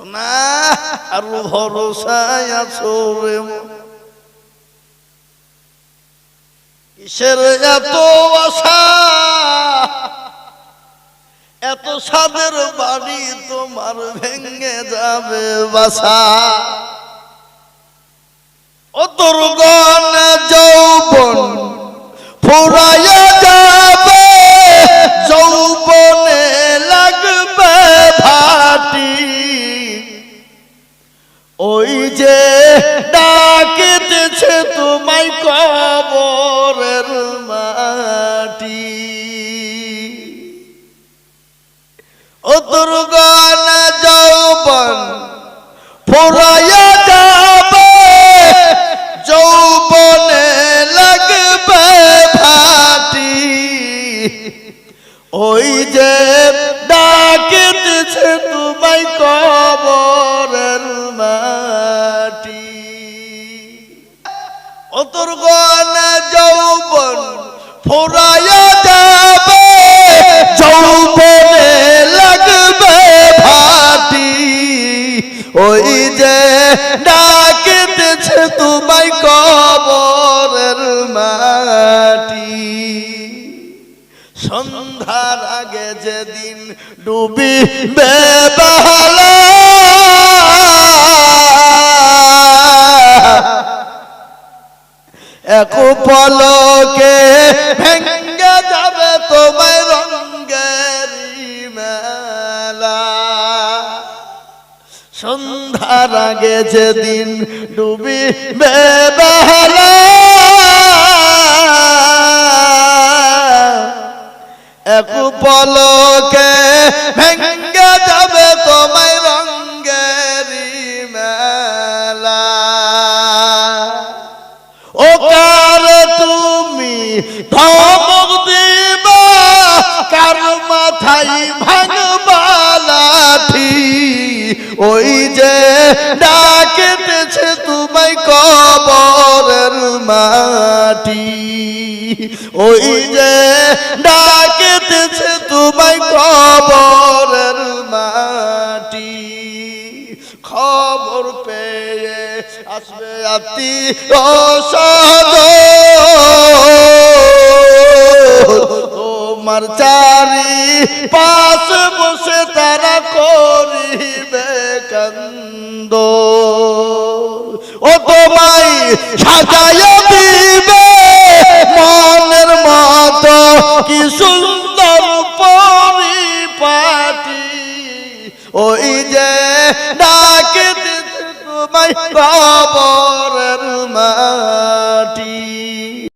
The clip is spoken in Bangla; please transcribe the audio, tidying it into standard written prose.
সোনা আর ভরসায় আছো রে কিসের এত আশা এত সাদের বাড়ি তোমার ভেঙে যাবে বাসা ও তোর গনে যৌবন ফুরাইয়া যাবে যৌবনে লাগবে ভাটি ওই যে ডাকিতেছে তোমায় কবরের মাটি ও তোর গনে যৌবন ফুরাইয়া যাবে যৌবনে লাগবে ভাটি ওই যে ডাকিতেছে তোমায় কবরের মাটি ও তোর গনে যৌবন ফুরাইয়া যাবে যৌবনে লাগবে ভাটি ওই যে ডাকিতেছে তোমায় কবরের মাটি সন্ধ্যার আগে যেদিন ডুবিবে বেলা এক পলকে ভেঙ্গে যাবে তোমায় রঙের মেলা সন্ধ্যার আগে যেদিন ডুবিবে বেলা এক পলকে ভেঙ্গে যাবে তোমায় রঙের মেলা ও কার তুমি ধমক দিবা কার মাথায় ভাঙবা লাঠি ওই যে ডাকিতেছে তোমায় কবরের মাটি ওই যে ডাকিতেছে তোমায় কবরের মাটি খবর পেয়ে আসবে আত্মীয় তোমার চারি পাশ বসে তারা করিবে কান্দ ও তোমায় সাজাইয়া দিবে মনের মতো কি সুন্দর পরিপাটি ওই যে ডাকিতেছে তোমায় কবরের মাটি